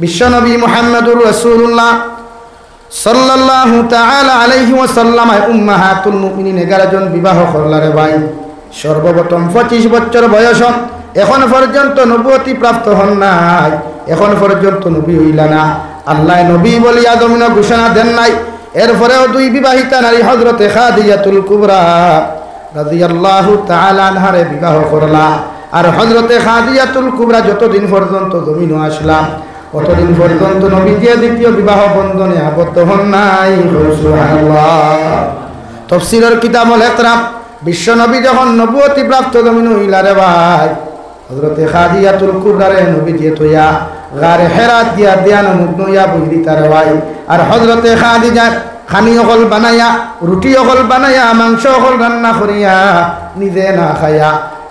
বিশ্বনবী মুহাম্মদুর রাসূলুল্লাহ সাল্লাল্লাহু তাআলা আলাইহি ওয়াসাল্লাম উম্মাহাতুল মুমিনিন 11 জন বিবাহ করলারে ভাই। সর্বপ্রথম 25 বছর বয়স, এখন পর্যন্ত নবুয়তি প্রাপ্ত হন নাই, এখন পর্যন্ত নবী হইলা না। আল্লাহ নবী বলিয়া জমিন ঘোষণা দেন নাই। এরপরেও দুই বিবাহিতা নারী হযরতে খাদিজাতুল কুবরা রাদিয়াল্লাহু তাআলা আনহারে বিবাহ করলা। আর হযরতে খাদিজাতুল কুবরা যতদিন পর্যন্ত জমিন আসলাম অতদিন পর্যন্ত নবী যে দ্বিতীয় বিবাহ বন্ধনে আবদ্ধ হন নাই। সুবহানাল্লাহ। তাফসীরের কিতাবুল ইকরাম বিশ্ব নবী যখন নবুয়তি প্রাপ্ত জমিন হইলা রে ভাই, হযরতে খাদিজাতুল কুবরারে নবী যে তোয়া গারে হেরাত দিয়া দিয়ানো মুগ্ন ইয়া বুঝি তার ভাই। আর হযরতে খাদিজা খানি অকল বানায়া, রুটি অকল বানায়া, মাংস অকল রান্না করিয়া নিজে না খায়া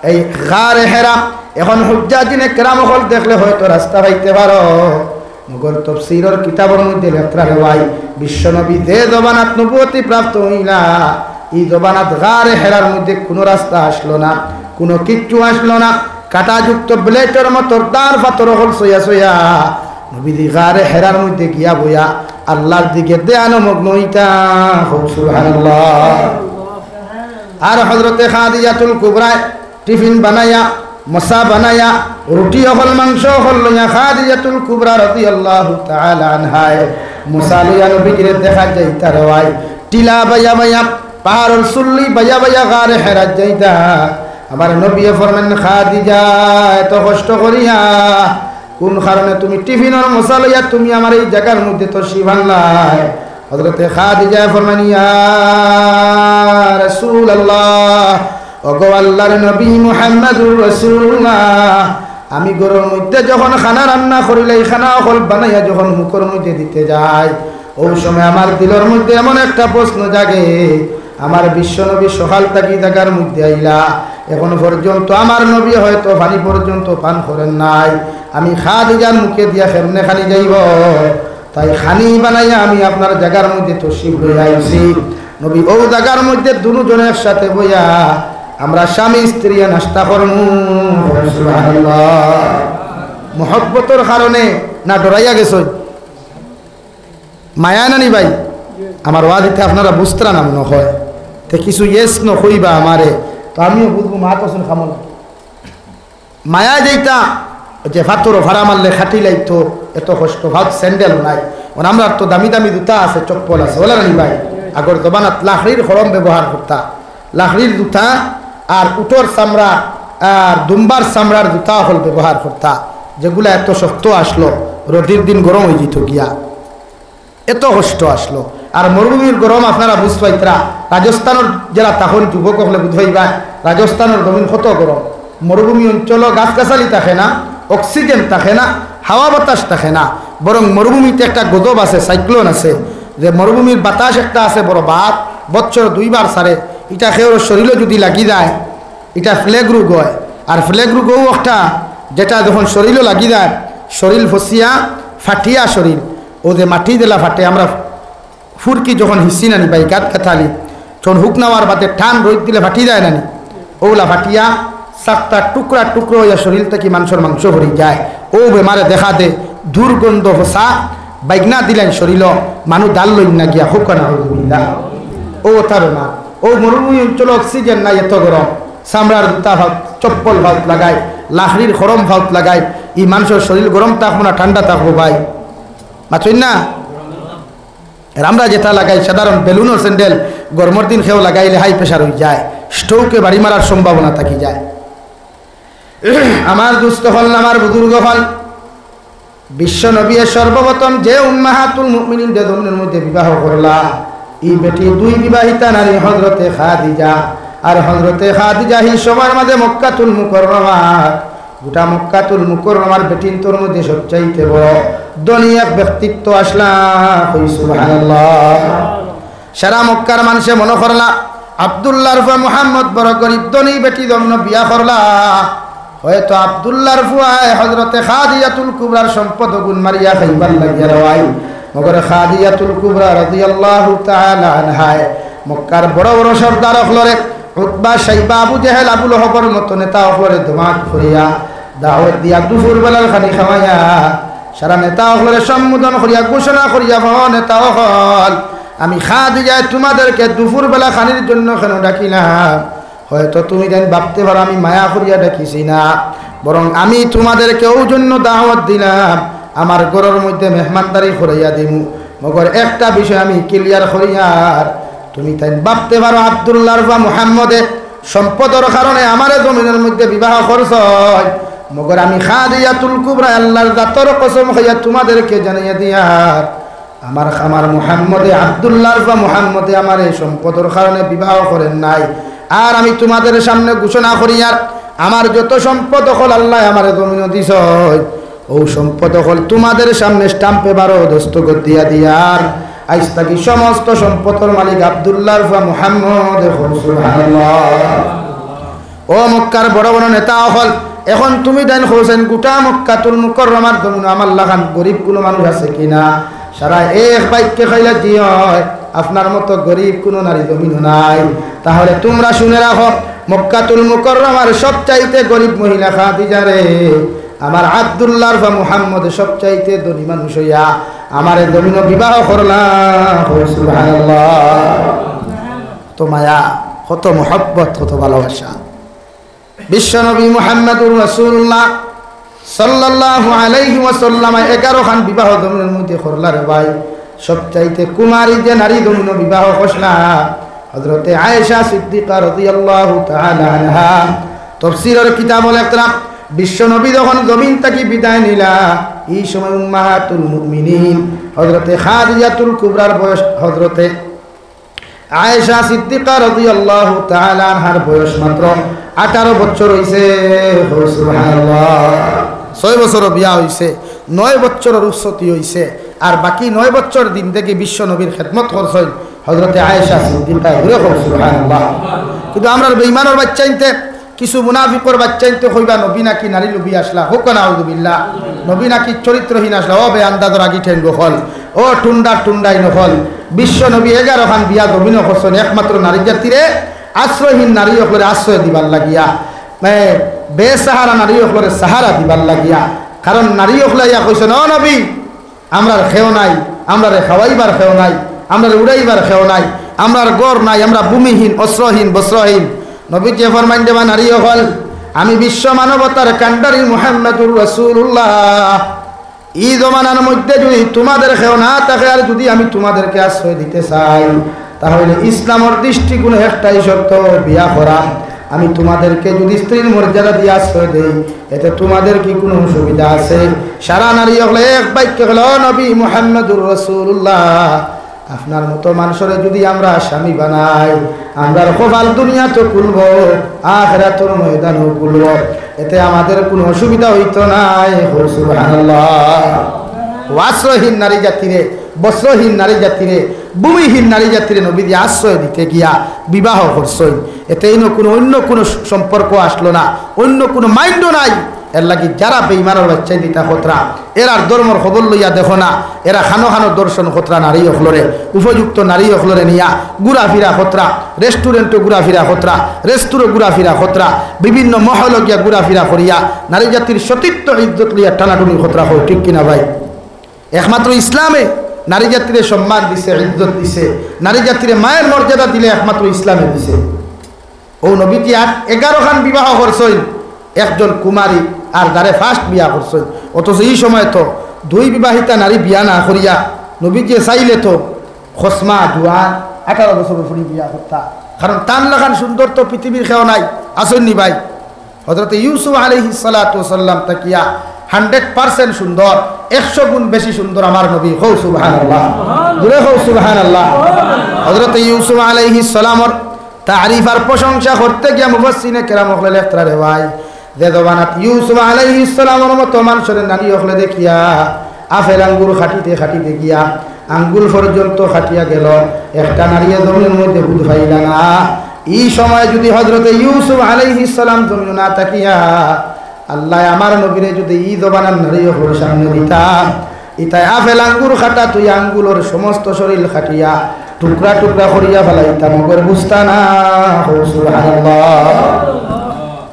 এই গারে হেরা এখন হুজ্জাজিনে কেরাম অকল দেখলে হয়তো রাস্তা পাইতে পারো। মগর তাফসীরের কিতাবের মধ্যে লেখা রে ভাই, বিশ্বনবী যে জবানাত নবুয়তি প্রাপ্ত হইলা এই জবানাত গারে হেরার মধ্যে কোনো রাস্তা আসলো না, কোনো কিচ্ছু আসলো না। কাটাযুক্ত ব্লেডের মতো তার পাথর হল সইয়া সইয়া নবীজি গারে হেরার মধ্যে গিয়া বইয়া আল্লাহর দিকে দেয়ানো মগ্ন হইতা। সুবহানাল্লাহ। আর হযরতে খাদিজাতুল কুবরা টিফিন বানায়া, মশা বানায়া, রুটি হল মাংস হল লইয়া খাদিজাতুল কুবরা রাদিয়াল্লাহু তাআলা আনহা মুসা লইয়া নবীজিরে দেখা যাইতা রে ভাই। টিলা বাইয়া বাইয়া, পাহাড়ের সুল্লি বাইয়া বাইয়া গারে হেরাত যাইতা। আমার নবী ফরমান, খাদিজা এত কষ্ট করিয়া কোন কারণে তুমি টিফিনের মশা লইয়া তুমি আমার এই জায়গার মধ্যে তো শিবানলাই? হযরতে খাদিজা ফরমান, ইয়া রাসূলুল্লাহ, ওগো আল্লাহর নবী মুহাম্মদুর রাসূলুল্লাহ, আমি ঘরের মধ্যে যখন খানা রান্না করিলে এই খানা অকল বানাইয়া যখন মুখের মধ্যে দিতে যাই, ওই সময় আমার দিলের মধ্যে এমন একটা প্রশ্ন জাগে, আমার বিশ্বনবী সকাল থাকি জায়গার মধ্যে আইলা, এখন পর্যন্ত আমার নবী হয়তো পানি পর্যন্ত পান করেন নাই, আমি খাদিজার মুখে দিয়া কেমনে খানি যাইব? তাই খানি বানাইয়া আমি আপনার জায়গার মধ্যে তশরিফ লইয়া আইছি। নবী ও জায়গার মধ্যে দুজনের একসাথে বইয়া আমরা স্বামী স্ত্রী নাস্তা করমু। সুবহানাল্লাহ। মহব্বতের কারণে না ডরাইয়া গেছ? মায়া নানি ভাই, আমার ওয়াদিতে আপনারা বুঝতরা না মনে হয়, তে কিছু ইয়েস নইবা আমারে তো আমিও বুঝবো। মা তো শুন খামল মায়া যেইটা যে ফাতরও ভাড়া মারলে খাটি লাইতো, এত কষ্ট ভাত স্যান্ডেল নাই, আমরা তো দামি দামি জুতা আছে, চপ্পল আছে, বলে নানি ভাই। আগর জবানাত লাকড়ির হরম ব্যবহার করতা, লাকড়ির জুতা আর উটোর চামড়া আর দুম্বার চামড়ার জুতা হল ব্যবহার করতা, যেগুলা এত শক্ত আসলো, রোদির দিন গরম হয়ে যেত গিয়া, এত কষ্ট আসলো। আর মরুভূমির গরম আপনারা বুঝ পাইতরা, রাজস্থানের যারা তখন যুবক হলে বুঝাইবা রাজস্থানের জমিন কত গরম। মরুভূমি অঞ্চল গাছগাছালি থাকে না, অক্সিজেন থাকে না, হাওয়া বাতাস থাকে না, বরং মরুভূমিতে একটা গজব আছে, সাইক্লোন আছে, যে মরুভূমির বাতাস একটা আছে বড় বাত, বছর 2 বার সারে, এটা খেয়ে শরীরে যদি লাগি যায় এটা ফ্লেগ রোগ হয়। আর ফ্লেগ রোগও একটা যেটা যখন শরীরে লাগি যায় শরীর ফসিয়া ফাটিয়া শরীর ও যে মাটি দিলা ফাটে, আমরা ফুরকি যখন হিসি নানি পাই গাত কাথালি যখন হুক নেওয়ার বাদে টান রোদ দিলে ফাটি যায় নানি, ওগুলা ফাটিয়া 7টা টুকরা টুকরো হইয়া শরীর থেকে মাংসর মাংস ভরি যায়। ও বেমারে দেখা দে দুর্গন্ধ ফসা বাইগনা দিলেন শরীর, মানুষ ডাল লইন না গিয়া হুকানা হইলা। ও তার না, ও মরুভূমি অঞ্চল অক্সিজেন নাই, এত গরম, চামড়ার জুতা ভাত চপ্পল ভাত লাগায়, লাকড়ির খরম ভাত লাগায়, এই মানুষের শরীর গরম থাকবো না ঠান্ডা থাকবো ভাই? মাথুন না? আমরা যেটা লাগাই সাধারণ বেলুন ও স্যান্ডেল গরমের দিন খেয়েও লাগাইলে হাই প্রেশার হয়ে যায়, স্ট্রোকে বাড়ি মারার সম্ভাবনা থাকি যায়। আমার দুস্থ হল, আমার বুজুর্গ হল, বিশ্ব নবী সর্বপ্রথম যে উম্মাহাতুল মুমিনিন যে জমিনের মধ্যে বিবাহ করলা, এই বেটি 2 বিবাহিতা নারী হযরতে খাদিজা। আর হযরতে খাদিজা এই সময়ের মধ্যে মক্কাতুল মুকাররমা, গোটা মক্কাতুল মুকাররমার বেটিন তোর মধ্যে সবচাইতে বড় ধনী এক ব্যক্তিত্ব আসলা। সুবহানাল্লাহ। সারা মক্কার মানুষে মনে করলা আব্দুল্লাহর ফুয়া মুহাম্মদ বড় গরিব ধনী বেটি জন্য বিয়া করলা, হয়তো আব্দুল্লাহর ফুয়ায় হযরতে খাদিজাতুল কুবরার সম্পদ গুণ মারিয়া খাইবার লাগিয়া রওয়াই। মগর খাদিজাতুল কুবরা রাদিয়াল্লাহু তাআলা আনহা মক্কার বড় বড় সর্দার হলরে উতবা শাইবা আবু জেহেল আবু লহবের মতো নেতা হলরে ধমাক করিয়া দাওয়াত দিয়া দুপুর বেলার খানি খাওয়াইয়া সারা নেতা হলে সম্বোধন করিয়া ঘোষণা করিয়া নেতা হল আমি খাদিজায় তোমাদেরকে দুপুর বেলা খানির জন্য কেন ডাকিলাম হয়তো তুমি যেন ভাবতে পারো আমি মায়া করিয়া ডাকিছি না, বরং আমি তোমাদেরকে ওই জন্য দাওয়াত দিলাম আমার ঘরের মধ্যে মেহমানদারি করাইয়া দিমু। মগর একটা বিষয় আমি ক্লিয়ার করিয়ার তুমি তাই ভাবতে পারো আব্দুল্লাহ বা মুহাম্মদে সম্পদের কারণে আমার জমিনের মধ্যে বিবাহ করছ, মগর আমি খাদিজাতুল কুবরা আল্লাহর জাতর কসম খাইয়া তোমাদেরকে জানিয়ে দিয়ার আমার মুহাম্মদে আব্দুল্লাহ বা মুহাম্মদে আমার এই সম্পদের কারণে বিবাহ করেন নাই। আর আমি তোমাদের সামনে ঘোষণা করিয়ার আমার যত সম্পদ হল আল্লাহ আমার জমিন দিছ ও সম্পদ হল তোমাদের সামনে স্টাম্পে বারো দস্তখত দিয়া দিয়ার আজ থাকি সমস্ত সম্পদের মালিক আব্দুল্লাহ বা মুহাম্মদ। ও মক্কার বড় বড় নেতা হল এখন তুমি দেন হোসেন গোটা মক্কাতুল মুকাররমার জমিন আমার লাগান গরিব কোনো মানুষ আছে কিনা? সারা এক বাক্যে খাইলে কি হয়, আপনার মতো গরিব কোনো নারী জমিন নাই। তাহলে তোমরা শুনে রাখো মক্কাতুল মুকাররমার সবচাইতে গরিব মহিলা খাদিজা রে আমার আব্দুল্লাহ বা মুহাম্মদ সবচাইতে ধনী মানুষ হইয়া আমার জমিন বিবাহ করলাম। সুবহানাল্লাহ। তো মায়া, কত মহব্বত, কত ভালোবাসা। বিশ্বনবী মুহাম্মদুর রাসূলুল্লাহ সাল্লাল্লাহু আলাইহি ওয়াসাল্লাম 11 খান বিবাহ জমিনের মধ্যে করলা রে ভাই। সবচাইতে কুমারী যে নারী জমিন বিবাহ করলা হযরতে আয়েশা সিদ্দিকা রাদিয়াল্লাহু তাআলা আনহা। তাফসীরের কিতাবুল ইকরাম বিশ্বনবী যখন জমিন থেকে বিদায় নিলা এই সময় উম্মাহাতুল মুমিনিন হযরতে খাদিজাতুল কুবরার বয়স হযরতে আয়েশা সিদ্দিকা রাদিয়াল্লাহু তাআলা আনহার বয়স মাত্র 18 বছর হইছে। সুবহানাল্লাহ। 6 বছর বিয়া হইছে, 9 বছরের উচ্চতি হইছে, আর বাকি 9 বছর দিন থেকে বিশ্ব নবীর খেদমত করছেন হযরতে আয়েশা সিদ্দিকা। সুবহানাল্লাহ। কিন্তু আমরা বেঈমানের বাচ্চাইতে কিছু মুনাফিকর বাচ্চাইতে কইবা নবী নাকি নারী লুবি আসলা হোক না আউযুবিল্লাহ, নবী নাকি চরিত্রহীন আসলা ও বে আন্দাজর আগি ঠেন গহল ও টুন্ডাই নহল। বিশ্ব নবী 11 খান বিয়া জমিন করছেন একমাত্র নারী জাতিরে আশ্রয়হীন নারী হলে আশ্রয় দিবার লাগিয়া, বেসাহারা নারী হলে সাহারা দিবার লাগিয়া। কারণ নারী হলে ইয়া কইছেন ও নবী আমরার খেও নাই, আমরার খাওয়াইবার খেও নাই, আমরার উড়াইবার খেও নাই, আমরার গড় নাই, আমরা ভূমিহীন অস্ত্রহীন বস্ত্রহীন। নবীকে ফরমান দেবা নারী হল আমি বিশ্ব মানবতার কান্ডারি মুহাম্মদুর রাসূলুল্লাহ এই জমানার মধ্যে যদি তোমাদের খেও না থাকে আর যদি আমি তোমাদেরকে আশ্রয় দিতে চাই তাহলে ইসলামের দৃষ্টিকোণে একটাই শর্ত বিয়া করা। আমি তোমাদেরকে যদি স্ত্রীর মর্যাদা দিয়ে আশ্রয় দেই এতে তোমাদের কি কোনো অসুবিধা আছে? সারা নারী হলে এক বাক্য হলো নবী মুহাম্মদুর রাসূলুল্লাহ আপনার মতো মানুষের যদি আমরা স্বামী বানাই আমরা কপাল দুনিয়া তো খুলব আখিরাতের ময়দানও খুলব, এতে আমাদের কোনো অসুবিধা হইতো নাই। সুবহানাল্লাহ। আশ্রয়হীন নারী জাতিরে, বস্ত্রহীন নারী জাতিরে, ভূমিহীন নারী জাতিরে নবীজি আশ্রয় দিতে গিয়া বিবাহ করছেন। এতে কোনো অন্য কোনো সম্পর্ক আসলো না, অন্য কোনো মাইন্ডও নাই। এর লাগি যারা বেঈমানের বাচ্চাই দিতা খতরা এরার ধর্মর খবর লইয়া দেখো না, এরা খানো খানো দর্শন খতরা নারী অখলরে উপযুক্ত নারী অখলরে নিয়া ঘুরাফিরা খতরা, রেস্টুরেন্টে ঘুরাফিরা খতরা, রেস্তুরে ঘুরাফিরা খতরা, বিভিন্ন মহল গিয়া ঘুরাফিরা করিয়া নারী জাতির সতীত্ব ইজ্জত লইয়া টানাটুনি খতরা হোক, ঠিক কিনা ভাই? একমাত্র ইসলামে নারী জাতিরে সম্মান দিছে, ইজ্জত দিছে, নারী জাতিরে মায়ের মর্যাদা দিলে একমাত্র ইসলামে দিছে। ও নবীজি 11 খান বিবাহ করছেন একজন কুমারী আর যারে ফার্স্ট বিয়া করছেন। অথচ এই সময় তো 2 বিবাহিতা নারী বিয়া না করিয়া নবীজি চাইলে তো খসমা জোয়ান 18 বছর উপরে বিয়া করতা। কারণ তান লাগান সুন্দর তো পৃথিবীর খেও নাই, আসেননি ভাই? হযরত ইউসুফ আলাইহিস সালাতু ওয়াসাল্লাম তাকিয়া 100% সুন্দর, 100 গুণ বেশি সুন্দর আমার নবী। হো সুবহানাল্লাহ, জুড়ে হো সুবহানাল্লাহ। হযরত ইউসুফ আলাইহিস সালামর তারিফ আর প্রশংসা করতে গিয়া মুফাসসিরিনে কেরাম হলে লেখরা রে ভাই যে জবানাত ইউসুফ আলাইহিস সালামের মতো মানুষের নারী হলে দেখিয়া আপেল আঙ্গুর খাটিতে গিয়া আঙ্গুল পর্যন্ত খাটিয়া গেল, একটা নারী জমিনের মধ্যে বুধ পাইলা না। এই সময় যদি হযরতে ইউসুফ আলাইহিস সালাম জমিন না তাকিয়া আল্লাহ আমার নবীরে যদি ই জবানার নারী হল সামনে দিতাম, ইতাই আপেল আঙ্গুর খাটা তুই আঙ্গুলের সমস্ত শরীর খাটিয়া টুকরা টুকরা করিয়া ফেলাইতাম, মগর বুঝতা না। সুবহানাল্লাহ।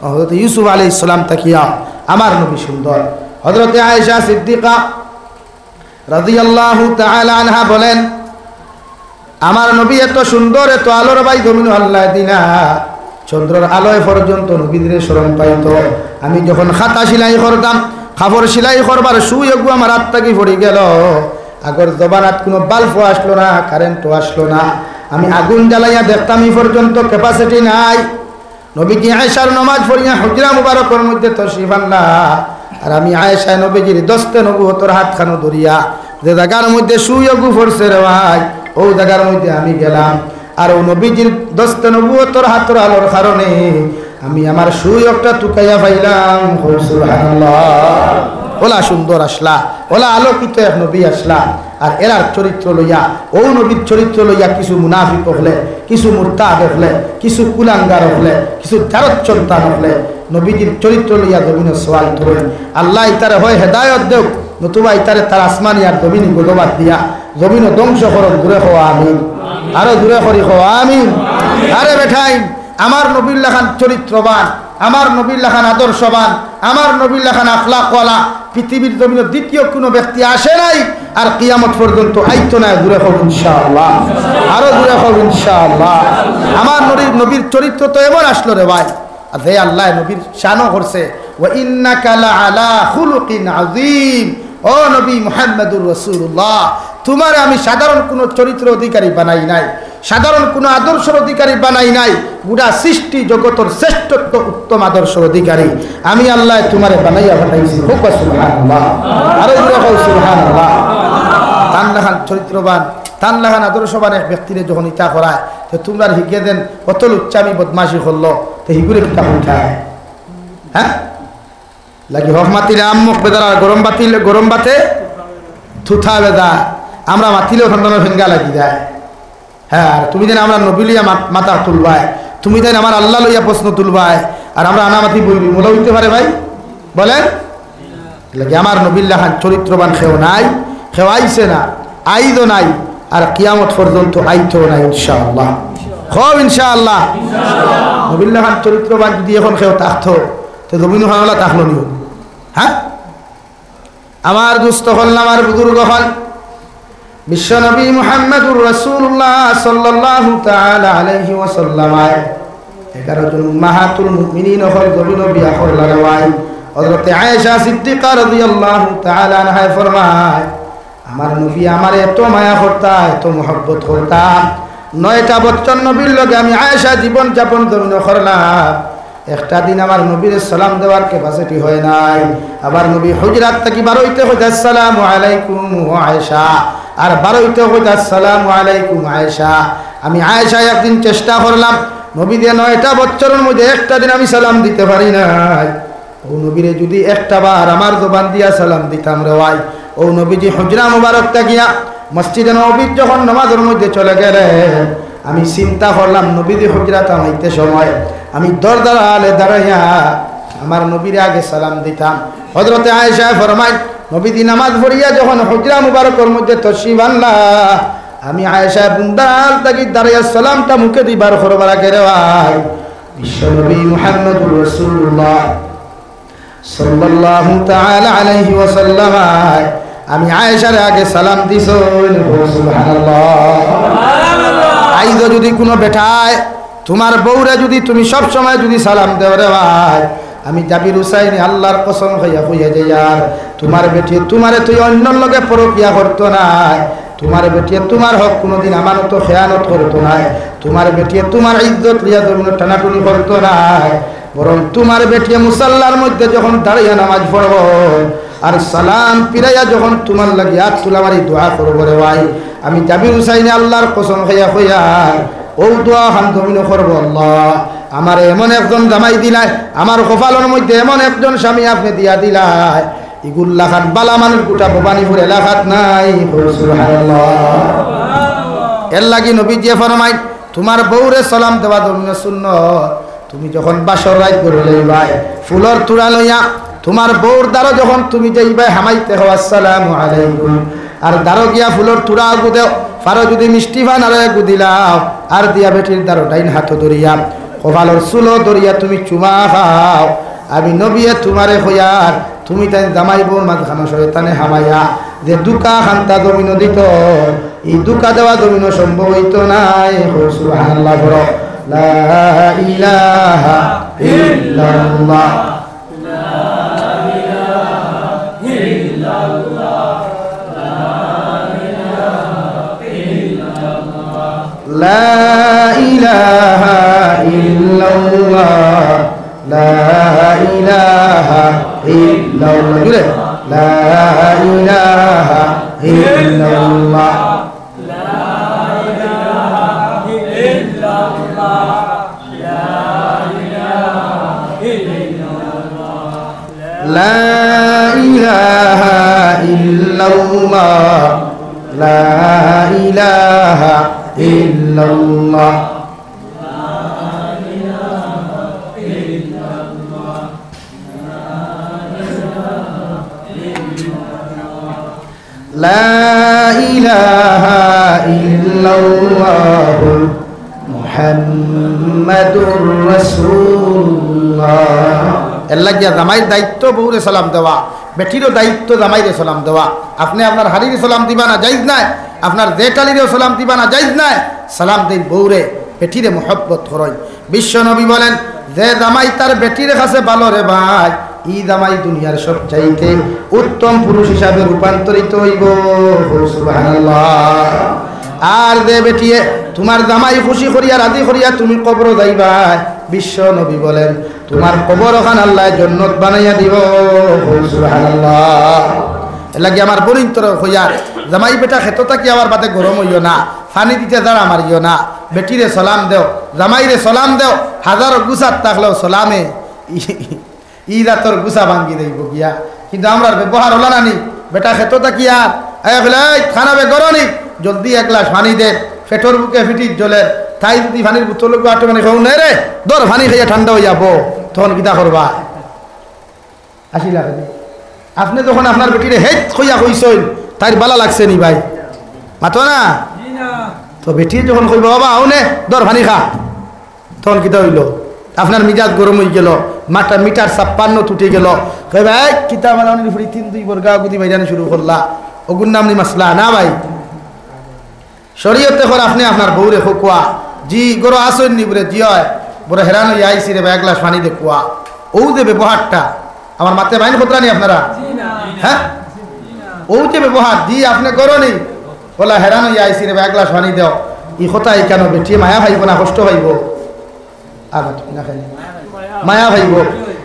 হযরত ইউসুফ আলাইহিস সালাম তাকিয়া আমার নবী সুন্দর। হযরতে আয়েশা সিদ্দিকা রাদিয়াল্লাহু তাআলা আনহা বলেন, আমার নবী এত সুন্দর, এত আলোর ভাই জমিন আল্লাহ দিনা, চন্দ্রের আলোয় পর্যন্ত নবীদের স্মরণ পাইত। আমি যখন খাতা সেলাই করতাম, কাপড় সেলাই করবার সুযোগ আমার হাত থেকে পড়ে গেল। আগর জবানাত কোনো বাল্বও আসলো না, কারেন্টও আসলো না। আমি আগুন জ্বালাইয়া দেখতাম এই পর্যন্ত ক্যাপাসিটি নাই। নবীজি আয়েশার নামাজ পড়িয়া হুজরা মুবারকের মধ্যে তশরিফ আনলা, আর আমি আয়েশা নবীজির দস্তে নবুয়তের হাতখানো ধরিয়া যে জায়গার মধ্যে সুয়োগু পড়ছে রে ভাই, ও জায়গার মধ্যে আমি গেলাম। আর ও নবীজির দস্তে নবুয়তের হাতের আলোর কারণে আমি আমার সুয়োগটা টুকাইয়া পাইলাম। সুবহানাল্লাহ। ওলা সুন্দর আসলা, ওলা আলোকিত এক নবী আসলা। আর এরার চরিত্র লইয়া, ও নবীর চরিত্র লইয়া কিছু মুনাফিক হলে, কিছু মুরতাদ হলে, কিছু কুলাঙ্গার হলে, কিছু জারচ্চন্তান হলে নবীজির চরিত্র লইয়া জমিন সওয়াল করেন। আল্লাহ ইতারে হয় হেদায়ত দেও, নতুবা ইতারে তার আসমানি আর জমিন গোদবাদ দিয়া জমিন ধ্বংস করো। দূরে হওয়া আমিন, আরো দূরে করি হওয়া আমিন। আরে বেঠাই, আমার নবীর লেখান চরিত্রবান, আমার নবীর লেখান আদর্শবান, আমার নবীর লেখান আখলাকওয়ালা পৃথিবীর জমিনে দ্বিতীয় কোনো ব্যক্তি আসে নাই, আর কিয়ামত পর্যন্ত আইতো না। দূরে হোক ইনশাআল্লাহ, আরো দূরে হোক ইনশাআল্লাহ। আমার নবীর চরিত্র তো এমন আসলো রে ভাই, আর হে আল্লাহ নবীর শানও করছে, ওয়া ইন্নাকা লাআলা খুলুকিন আযীম। ও নবী মুহাম্মদুর রাসূলুল্লাহ, তোমার আমি সাধারণ কোনো চরিত্র অধিকারী বানাই নাই, সাধারণ কোনো আদর্শের অধিকারী বানাই নাই। গোটা সৃষ্টি জগতের শ্রেষ্ঠত্ব উত্তম আদর্শের অধিকারী আমি আল্লাহ তোমারে বানাইয়া পাঠাইছি। সুবহানাল্লাহ, আরো জোরে কও সুবহানাল্লাহ। তান লাখান চরিত্রবান, তান লাখান আদর্শবান এক ব্যক্তিরে যখন ইটা করায়, তো তোমরা হিগে দেন কত লুচ্চামি বদমাশি করলো, তো হিগুরে কিতা উঠায়। হ্যাঁ লাগি হক মাতিলে আম্মক বেদার, গরম বাতে থুথা বেদা। আমরা মাতিলেও সন্তানের ফেঙ্গা লাগি যায়। হ্যাঁ, আর তুমি দেন আমরা নবী লইয়া মাথা তুলবায়, তুমি দেন আমার আল্লাহ লইয়া প্রশ্ন তুলবায়, আর আমরা আনামাতি বলবি, মোলা হইতে পারে ভাই বলেন? লাগে আমার নবীর লেখান চরিত্রবান খেও নাই, খেওয়াইছে না, আইদও নাই, আর কিয়ামত পর্যন্ত আইতো নাই ইনশাআল্লাহ। খুব ইনশাআল্লাহ। নবীর লেখান চরিত্রবান যদি এখন খেও থাকতো, তো জমিন হামলা থাকলো নি? হ্যাঁ, আমার দুস্থ হল, আমার বুজুর্গ হল, বিশ্বনবী মুহাম্মদুর রাসূলুল্লাহ সাল্লাল্লাহু তাআলা আলাইহি ওয়াসাল্লাম 11 জন উম্মাহাতুল মুমিনিন হল জমিন বিয়া করলা রে ভাই। হযরত আয়েশা সিদ্দিকা রাদিয়াল্লাহু তাআলা আনহা ফরমায়, আমার নবী আমারে এত মায়া করতা, এত মহব্বত করতা, 9টা বছর নবীর লগে আমি আয়েশা জীবন যাপন জমিন করলাম। একটা দিন আমার নবীর সালাম দেওয়ার ক্যাপাসিটি হয় নাই। আবার নবী হুজরাত থেকে বারোইতে হইতে আসসালামু আলাইকুম আয়েশা, আর বারোইতে হইতে আসসালামু আলাইকুম আয়েশা। আমি আয়েশা একদিন চেষ্টা করলাম, নবী দিয়ে 9টা বছরের মধ্যে একটা দিন আমি সালাম দিতে পারি নাই। ও নবীরে যদি একটা বার আমার জবান দিয়া সালাম দিতাম রে ভাই, ও নবীজি হুজরা মুবারকটা গিয়া মসজিদে নববীর যখন নামাজের মধ্যে চলে গেলেন, আমি চিন্তা করলাম নবীজি হুজরাত আমাইতে সময় আমি দরজার আলে দাঁড়াইয়া আমার নবীর আগে সালাম দিতাম। হযরতে আয়েশা ফরমায়, নবীজি নামাজ পড়িয়া যখন হুজরা মুবারকের মধ্যে তশরিফ আনলা, আমি আয়েশা বুন্দাল তাকি দাঁড়াইয়া সালামটা মুখে দিবার করবার আগে রে ভাই, বিশ্বনবী মুহাম্মদুর রাসূলুল্লাহ সাল্লাল্লাহু তাআলা আলাইহি ওয়াসাল্লাম আমি আয়েশার আগে সালাম দিছো। সুবহানাল্লাহ। আইজো যদি কোনো বেটায় তোমার বউরা যদি তুমি সব সময় যদি সালাম দেও রে ভাই, আমি জাবির হুসাইন আল্লাহর কসম হইয়া হইয়া যাই, আর তোমার বেটি তোমারে তুই অন্যর লগে পরকিয়া করতো না, তোমার বেটিয়ে তোমার হক কোনোদিন আমানত খেয়ানত করতো না, তোমার বেটিয়ে তোমার ইজ্জত লিয়া জমিন টানাটুনি করতো না, বরং তোমার বেটিয়ে মুসাল্লার মধ্যে যখন দাঁড়িয়ে নামাজ পড়ব আর সালাম পিরাইয়া যখন তোমার লাগে হাত তুলামারি দোয়া করবো রে ভাই, আমি জাবির হুসাইন আল্লাহর কসম হইয়া হইয়া ও দোয়া খান জমিন করবো, আল্লাহ আমার এমন একজন জামাই দিলাই, আমার কপালের মধ্যে এমন একজন স্বামী আপনি দিয়া দিলাই, ইগুল্লা খান বালা মানুষ গোটা ভবানীপুর এলাকাত নাই। এর লাগি নবীজি ফরমাই, তোমার বউরে সালাম দেওয়া জমিন সুন্নাত। তুমি যখন বাসর রাত করে লইবাই ফুলর তুড়া লইয়া তোমার বউর দ্বারা যখন তুমি যাইবাই হামাইতে হও আসসালামু আলাইকুম, আর দ্বারো গিয়া ফুলর তুড়া আগু দেও, ফারো যদি মিষ্টি ভান আর আগু দিলাও, আর দিয়া বেটির দ্বারো ডাইন হাত ধরিয়া কপালর চুলো ধরিয়া তুমি চুমা খাও, আমি নবিয়ে তোমারে হইয়ার তুমি তাই জামাই বোন মাঝখানো শয়তানে হামাইয়া যে দুকা খান্তা জমিন দিত এই দুকা দেওয়া জমিন সম্ভব হইতো নাই সুবহানাল্লাহ বড় লা ইলাহা ইল্লাল্লাহ لا إله إلا الله لا إله إلا الله لا إله إلا الله لا إله إلا الله لا إله إلا الله لا إله إلا الله لا إله إلا الله محمد رسول الله এল্লা গিয়া জামাইর দায়িত্ব বউরে সালাম দেওয়া বেটিরও দায়িত্ব জামাইরে সালাম দেওয়া আপনি আপনার হারিরে সালাম দিবা না জায়েজ নাই আপনার জেঠালিরেও সালাম দিবা না জায়েজ নাই সালাম দিন বউরে বেটিরে মোহব্বত করই বিশ্ব নবী বলেন যে জামাই তার বেটির কাছে ভালো রে ভাই ই জামাই দুনিয়ার সবচাইতে উত্তম পুরুষ হিসাবে রূপান্তরিত হইব সুবহানাল্লাহ আর যে বেটিয়ে তোমার জামাই খুশি করিয়া রাজি করিয়া তুমি কবর যাইবা বিশ্ব নবী বলেন তোমার কবর ওখান আল্লাহ জান্নাত বানাইয়া দিব সুবহানাল্লাহ এলাকি আমার বরিন্তর হইয়া জামাই বেটা খেতো থাকি আমার বাতে গরম হইও না পানি দিতে যারা মারিও না বেটিরে সালাম দেও জামাইরে সালাম দেও হাজারো গুছাত থাকলেও সালামে ইরা তোর গুছা ভাঙ্গি দেব গিয়া কিন্তু আমরা ব্যবহার হলো না নি বেটা খেতো থাকি আর খানাবে গরনি জলদি এক গ্লাস পানি দে ফেটোর বুকে ফিটি জলে তাই যদি পানির বোতল আটে মানে খাও নাই রে দর পানি খাইয়া ঠান্ডা হয়ে যাবো তখন কিতা করবা আসি লাগে আপনি যখন আপনার বেটিরে হেট খইয়া কইসইন তাই বালা লাগছে নি ভাই মাতো না তো বেটি যখন কইব বাবা আউনে দর পানি খা তখন কিতা হইল আপনার মিজাজ গরম হয়ে গেল মাটা মিটার 56 টুটে গেল কই ভাই কিতা বানাউনি ফুরি 3-2 বর্গা গুদি বাইরানি শুরু করলা ওগুন নামনি মাসলা না ভাই শরীয়তে করে আপনি আপনার বউরে খোকুয়া জি গরো আসেন নি বলে জি হয় বড় হেরান হয়ে আইসি রে এক গ্লাস পানি দেখুয়া ও যে ব্যবহারটা আমার মাতে বাইন খতরা নি আপনারা হ্যাঁ ও যে ব্যবহার জি আপনি করো নি বলা হেরান হয়ে আইসি রে এক গ্লাস পানি দাও ই কথাই কেন বেটি মায়া ভাইব না কষ্ট ভাইব আর না খাই মায়া ভাইব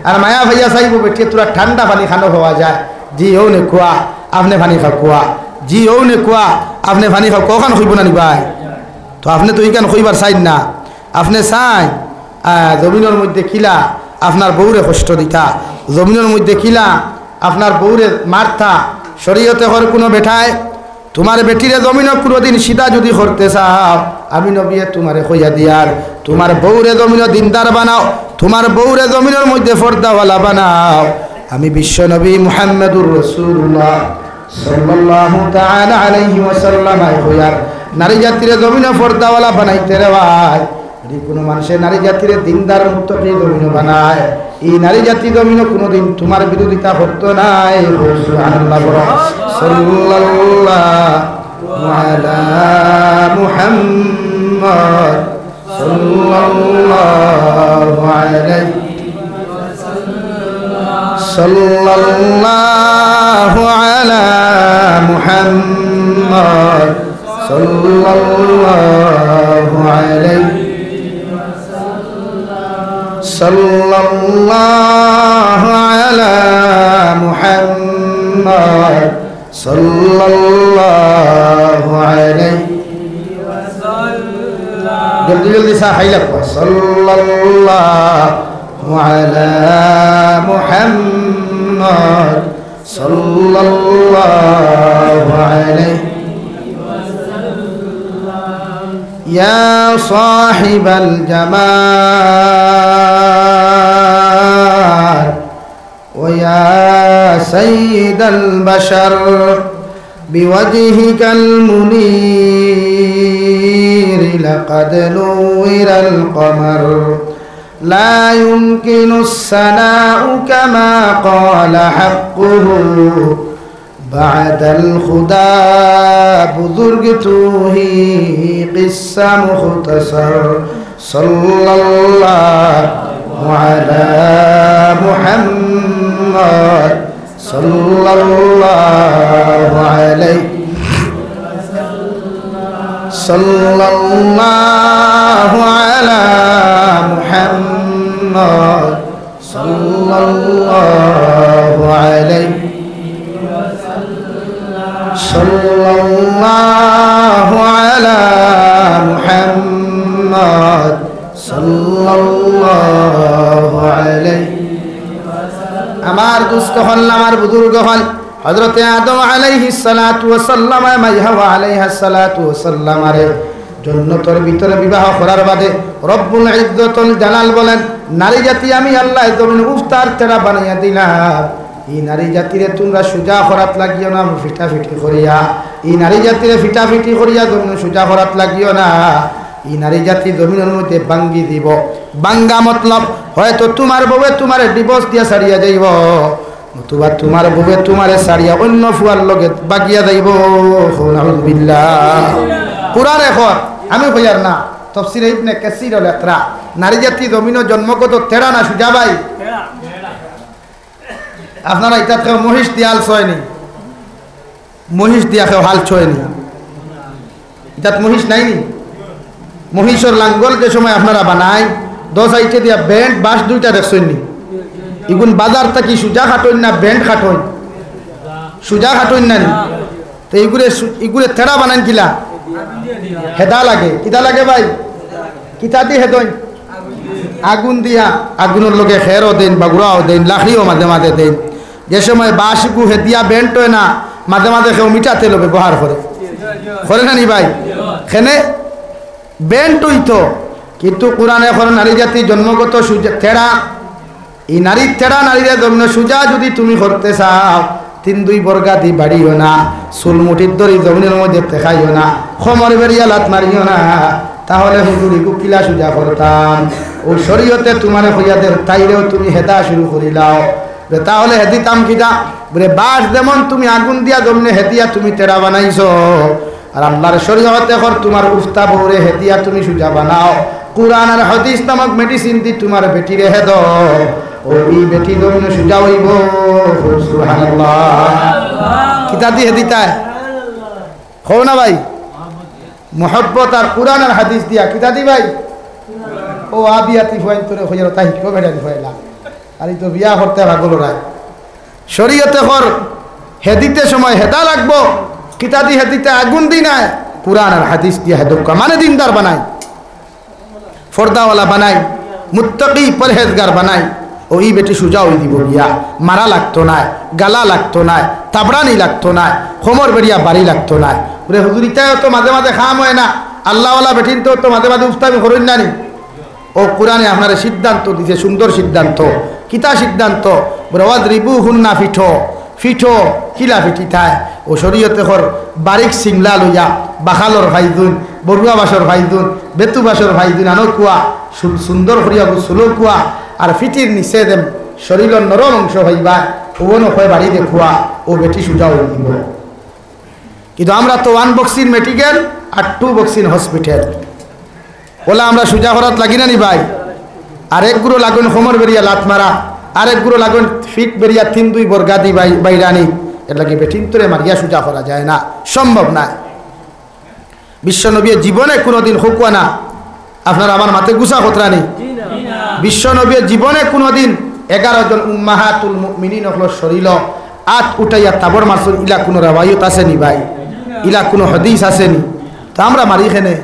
আর মায়া ভাইয়া চাইব বেটি তোরা ঠান্ডা পানি খানো হওয়া যায় জি ও নে কুয়া আপনি পানি খা কুয়া জি ও নে কুয়া আপনি পানি খাও কখন খুঁজব না নি ভাই তো আপনি তো ইকান খুঁজবার চাইন না আপনি চাই জমিনের মধ্যে খিলা আপনার বউরে কষ্ট দিতা জমিনের মধ্যে খিলা আপনার বউরে মারতা শরীয়তে হর কোনো বেঠায় তোমার বেটিরে জমিন কোনোদিন সিধা যদি করতে চাও আমি নবিয়ে তোমারে কইয়া দিয়ার তোমার বউরে জমিন দিনদার বানাও তোমার বউরে জমিনের মধ্যে পর্দাওয়ালা বানাও আমি বিশ্ব নবী মুহাম্মদুর রাসূলুল্লাহ সাল্লাল্লাহু তাআলা আলাইহি ওয়াসাল্লাম কইয়ার নারী জাতিরে জমিন পর্দাওয়ালা বানাইতে রে ভাই যদি কোনো মানুষের নারী জাতিরে দিনদার মুত্তাকি জমিন বানায় এই নারী জাতি জমিন কোনোদিন তোমার বিরোধিতা করতো নাই সুবহানাল্লাহ সাল্লাল্লাহু আলা মুহাম্মদ সাল্লাল্লাহু আলাইহি সাল্লাল্লাহু আলা মুহাম্মদ সাল্লাল্লাহু আলাইহি সাল্লাল্লাহু আলা মুহাম্মদ সাল্লাল্লাহু আলাইহি জলদি জলদি সা হাইলা সাল্লাল্লাহু আলা মুহাম্মদ সাল্লাল্লাহু আলাইহি يا صاحب الجمال ويا سيد البشر بوجهك المنير لقد نور القمر لا يمكن الثناء كما قال حقه বাদাল খুদা বুজুর্গ তুহি কিসসা মুখতাসার সাল্লাল্লাহু আলা মুহাম্মদ সাল্লাল্লাহু আলাইহি সাল্লাল্লাহু আলা মুহাম্মদ সাল্লাল্লাহু আলাইহি সাল্লাল্লাহু আলা মুহাম্মদ সাল্লাল্লাহু আলাইহি। আমার দুস্থ হল, আমার বুজুর্গ হল হযরতে আদম আলাইহিস সালাতু ওয়াস সালাম, মা হাওয়া আলাইহাস সালাতু ওয়াস সালাম আরে জান্নাতের ভিতরে বিবাহ করার বাদে রব্বুল ইজ্জতুল জালাল বলেন, নারী জাতি আমি আল্লাহ জমিন উফতার তেরা বানাইয়া দিলাম। এই নারী জাতিরে তোমরা সুজা করাত লাগিও না ফিটাফিটি করিয়া, এই নারী জাতিরে ফিটাফিটি করিয়া জমিন সুজা করাত লাগিও না। এই নারী জাতি জমিনের মধ্যে বাঙ্গি দিব। বাঙ্গা মতলব হয়তো তোমার বউয়ে তোমার ডিভোর্স দিয়া ছাড়িয়া যাইব, নতুবা তোমার বউয়ে তোমারে ছাড়িয়া অন্য ফুয়ার লগে বাগিয়া যাইব। নাউযুবিল্লাহ। কুরআন এখন আমি কইয়ার না, তাফসীর ইবনে কাসীর লেখরা নারী জাতি জমিনের জন্মগত তেরা না সুজা ভাই। আপনারা এটা কেউ মহিষ দিয়া হাল ছয়নি, মহিষ দিয়া কেউ হাল ছয়নি, এটা মহিষ নাইনি। মহিষের লাঙ্গল যে সময় আপনারা বানাই 10 আইটে দিয়া ব্যান্ড বাস দুইটা দেখছেননি। এগুন বাজার থাকি সুজা খাটইন না ব্যান্ড খাটইন? সুজা খাটইন না নি? তো এগুলো তেরা বানান কিলা হেদা লাগে, কিতা লাগে ভাই? কিতা দি হেদইন? আগুন দিয়া, আগুনের লগে খেরও দেন, বাগুড়াও দেন, লাখিও মাঝে মাঝে দেন। যে সময় বাঁশগু হেদিয়া বেন্ট হয় না, মাঝে মাঝে কেউ মিঠা তেল ব্যবহার করে না নি ভাই? খেনে বেন্ট হইতো, কিন্তু কোরআনে এখন নারী জাতি জন্মগত তেরা, এই নারীর তেরা নারীরা জন্ম সুজা যদি তুমি করতে চাও 3-2 বর্গা দি বাড়িও না, চুলমুঠির দড়ি জমিনের মধ্যে দেখাইও না, খমর বেরিয়া লাত মারিও না, তাহলে হুজুরি কুকিলা সুজা করতাম। ও শরীয়তে তোমার হইয়াদের তাইরেও তুমি হেদা শুরু করিলাও, তাহলে হেদিতাম কিটা বলে বাস যেমন তুমি আগুন দিয়া জমনে হেদিয়া তুমি তেরা বানাইছো, আর আল্লাহর শরীয়তে কর তোমার উফতা বউরে হেদিয়া তুমি সুজা বানাও। কুরআন আর হাদিস নামক মেডিসিন দি তোমার বেটিরে হেদ, ওই বেটি জমনে সুজা হইব। সুবহানাল্লাহ। কিতা দি হেদিতায় কও না ভাই? মোহব্বত আর কুরআন আর হাদিস দিয়া কিতা দি ভাই? ও আবিয়াতি ফয়েন তোরে হইয়ার তাই কেউ বেটা দি ফয়লা, আর এই তো বিয়া করতে পাগল রায়। শরীয়তে কর হেদিতে সময় হেদা লাগবো, কিতা দি হেদিতে আগুন দি নাই, কুরআন আর হাদিস দিয়া হেদকা মানে দিনদার বানাই, ফর্দাওয়ালা বানাই, মুত্তাকি পরহেজগার বানাই। ওই বেটি সুজা হই দিব বিয়া, মারা লাগতো না, গালা লাগতো না, তাবড়ানি লাগতো না, খমর বেরিয়া বাড়ি লাগতো না। বলে হুজুরিটাও তো মাঝে মাঝে খাম হয় না, আল্লাহওয়ালা বেটিন তো মাঝে মাঝে উফতামি করুন না নি? ও কোরআনে আপনারা সিদ্ধান্ত দিছে, সুন্দর সিদ্ধান্ত। কিতা সিদ্ধান্ত? বলে ওয়াদরিবু হুন্না ফিঠো, ফিঠো কিলা ফিটি থায়। ও শরীয়তে কর বারিক সিংলা লইয়া বাখালর ভাইদুন, বড়ুয়া বাসর ভাইদুন, বেতু বাসর ভাইদুন আনো কুয়া সুন্দর করিয়া গুসলো কুয়া, আর ফিটির নিচে দেম শরীরের নরম অংশ হইবা, ওনো হয় বাড়ি দেখুয়া, ও বেটি সুজা হয়ে দিব। কিন্তু আমরা তো 1 বক্সিন মেডিকেল আর 2 বক্সিন হসপিটাল, ওলা আমরা সুজা করাত লাগি না নি ভাই? আরেক গুরু লাগুন হোমর বেরিয়া লাত মারা, আরেক গুরু লাগুন ফিট বেরিয়া 3-2 বর্গা দি বাইরানি। এর লাগে বেটিন তোরে মারিয়া সুজা করা যায় না, সম্ভব না। বিশ্বনবী জীবনে কোনোদিন হুকুয়া না, আপনার আমার মাথে গুছা খতরানি। বিশ্বনবী জীবনে কোনোদিন 11 জন উম্মাহাতুল মুমিনিন হলো শরীর 8 উঠাইয়া তাবর মারসুল, ইলা কোনো রাওয়ায়াত আছে নি ভাই? ইলা কোনো হাদিস আছে নি? তো আমরা মারি খেনে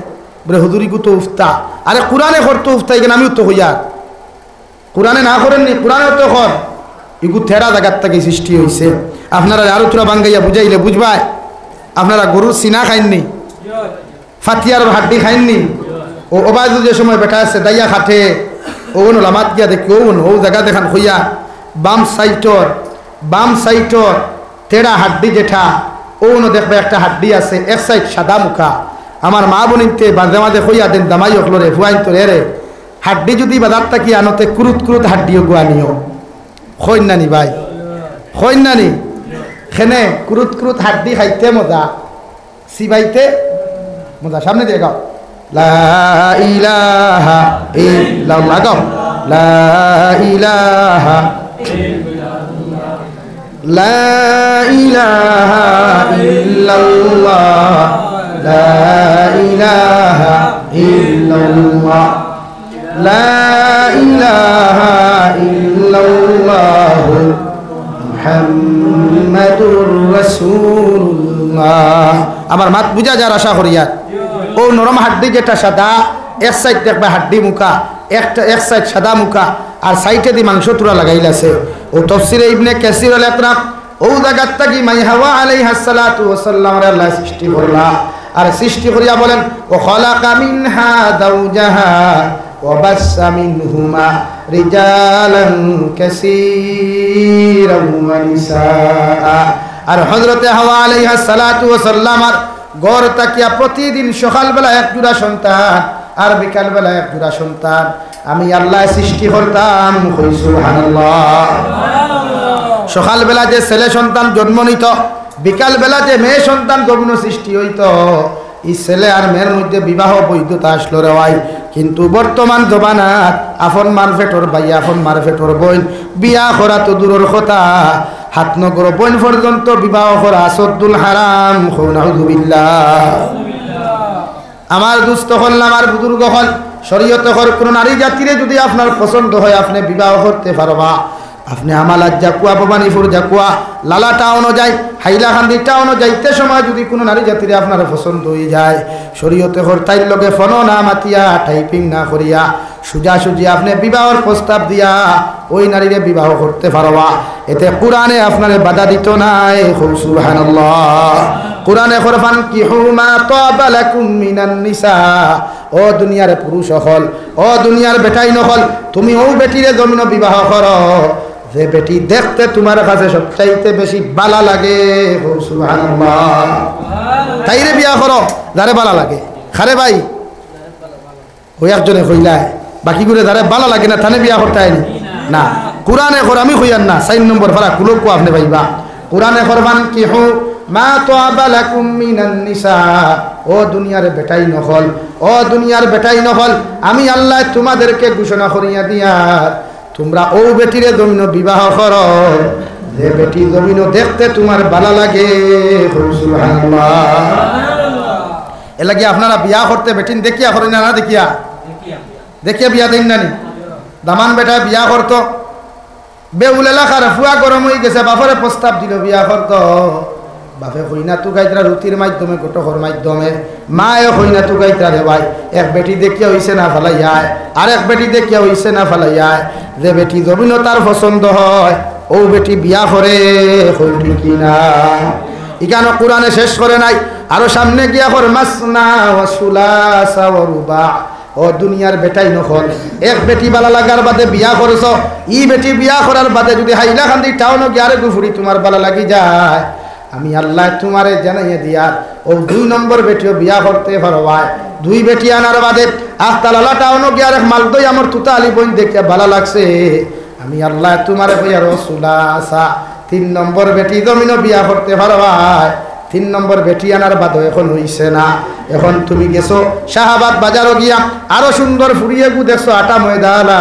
বলে হুজুরি কু তো উফতা, আরে কোরআনে করতো উফতা, এখানে আমিও তো হইয়া কোরআনে না করেননি, কোরআনে তো কর। এগু থেরা জায়গার থেকে সৃষ্টি হয়েছে। আপনারা আরো তোরা বাঙ্গাইয়া বুঝাইলে বুঝবাই। আপনারা গরুর সিনা খাইননি, ফাতিয়ার হাড্ডি খাইননি? ও ওবায়দুল যে সময় বেটা আছে দাইয়া খাটে, ও লামাত গিয়া দেখি ও জায়গা দেখান হইয়া বাম সাইটর তেরা হাড্ডি যেটা, ও দেখবে একটা হাড্ডি আছে এক সাইড সাদা মুখা। আমার মা বোনিতে মাঝে মাঝে হইয়া দেন দামাই হকলরে ফুয়াইন তো রে হাড্ডি যদি বাজার থাকি আনতে কুরুত কুরুত হাড্ডিও গুয়া নিও। হইন নানি ভাই, হইন নানি? খেনে কুরুত কুরুত হাড্ডি খাইতে মজা সিবাইতে মজা সামনে দিয়ে গাও লা ইলাহা ইল্লাল্লাহ গাও লা ইলাহা লা ইলাহা ইল্লাল্লাহ লা ইলাহা ইল্লাল্লাহ লা ইলাহা ইল্লাল্লাহ মুহাম্মাদুর রাসূলুল্লাহ। আমার মাত বুঝা যার আশা করিয়া ও নরম হাড্ডি যেটা সাদা এক সাইড দেখবে হাড্ডি মুখা একটা এক সাইড সাদা মুখা আর সাইডে দি মাংস তুরা লাগাইলাছে ও তাফসীরে ইবনে কাসির আল ইকরাম ও জায়গার থাকি মাই হাওয়া আলাইহিস সালাতু ওয়াস সালাম আল্লাহ সৃষ্টি করলা আর সৃষ্টি করিয়া বলেন ও খালাকা মিনহা যাওজাহা ওয়া বাসসা মিনহুমা রিজালান কাসীরান ওয়া নিসা। আর হযরতে হাওয়া আলাইহিস সালাতু ওয়াস সালাম আর গড় তাকিয়া প্রতিদিন সকালবেলা এক জোড়া সন্তান আর বিকালবেলা এক জোড়া সন্তান আমি আল্লাহ সৃষ্টি করতাম। সুবহানাল্লাহ। সকালবেলা যে ছেলে সন্তান জন্ম নিত বিকালবেলা যে মেয়ে সন্তান গভীর সৃষ্টি হইত এই ছেলে আর মেয়ের মধ্যে বিবাহ বৈধতা আসলো রে ভাই। কিন্তু বর্তমান জমানাত আপন মারফেটর ভাই আপন মারফেটর বোন বিয়া করা তো দূরের কথা হাত নগর বোন পর্যন্ত বিবাহ করা সদ্দুল হারাম। নাউযুবিল্লাহ। আমার দুস্থ হল আমার বুজুর্গ হল শরীয়তে হল কোন নারী জাতিরে যদি আপনার পছন্দ হয় আপনি বিবাহ করতে পারবা। আপনি আমালাত জাকুয়া ভবানীপুর জাকুয়া লালাটা অনুযায়ী হাইলাকান্দিটা অনুযায়ীতে সময় যদি কোনো নারী জাতিরে আপনার পছন্দ হয়ে যায় শরীয়তে হর তাইর লগে ফোন না মাতিয়া টাইপিং না করিয়া সোজাসুজি আপনি বিবাহর প্রস্তাব দিয়া ওই নারীরে বিবাহ করতে পারবা। এতে কোরআনে আপনারে বাধা দিত নাই। সুবহানাল্লাহ। কোরআনে ফরমান কিহু মা তাবা লাকুম মিনান নিসা। ও দুনিয়ার পুরুষ হল ও দুনিয়ার বেটাই নহল তুমি ও বেটিরে জমিন বিবাহ করো যে বেটি দেখতে তোমার কাছে সবচাইতে বেশি বালা লাগে। সুবহানাল্লাহ। তাইরে বিয়া করো যারে বালা লাগে। খারে ভাই ওই একজনে কইলায় বাকি করে যারে বালা লাগে না থানে বিয়া করতে আইনি না। কোরআনে কর আমি কইয়ান না 4 নম্বর ফারা কুলকো আপনি ভাইবা কোরআনে ফরমান কিহু মা তাবা লাকুম মিনান নিসা। ও দুনিয়ার বেটাই নহল ও দুনিয়ার বেটাই নহল আমি আল্লাহ তোমাদেরকে ঘোষণা করিয়া দিয়া তোমরা ও বেটিরে জমিন বিবাহ করো যে বেটি জমিন দেখতে তোমার ভালো লাগে। সুবহানাল্লাহ। এলাকি আপনারা বিয়া করতে বেটিন দেখিয়া করেন না দেখিয়া দেখিয়া বিয়া দেন নানি দামান বেটায় বিয়া করতো বেউল এলাকার ফুয়া গরম হয়ে গেছে বাপরে প্রস্তাব দিল বিয়া করতো বাপে কইনা তু গাইতরা রুটির মাধ্যমে গোটকর মাধ্যমে মায়ে কইনা তু গাইতরা রে ভাই এক বেটি দেখিয়া হইছে না ফালাইয়ায় আর এক বেটি দেখিয়া হইছে না ফালাইয়ায় যে বেটি জমিন তার পছন্দ হয় ও বেটি বিয়া করে হইল কিনা। ইকানো কোরআনে শেষ করে নাই আরো সামনে গিয়া কর মাসনা ওয়া সুলাসা ওয়া রুবা। ও দুনিয়ার বেটাই নহল এক বেটি বালা লাগার বাদে বিয়া করছ ই বেটি বিয়া করার বাদে যদি হাইলাকান্দি টাউনে গিয়ে আরে গুফুরি তোমার বালা লাগি যায় আমি আল্লাহ তোমারে জানাইয়া দিয়া ও 2 নম্বর বেটিও বিয়া করতে পারবা। 2 বেটি আনার বাদে আখতালালা টাউনে গিয়ে আরেক মালদই আমার তুতা আলী বোন দেখে ভালো লাগছে আমি আল্লাহ তোমারে কইয়া রসুলাসা 3 নম্বর বেটি জমিনও বিয়া করতে পারবা। 3 নম্বর বেটি আনার বাদও এখন হইছে না। এখন তুমি গেছো শাহাবাদ বাজারও গিয়া আরো সুন্দর ফুরিয়ে গু দেখছো আটা ময়দালা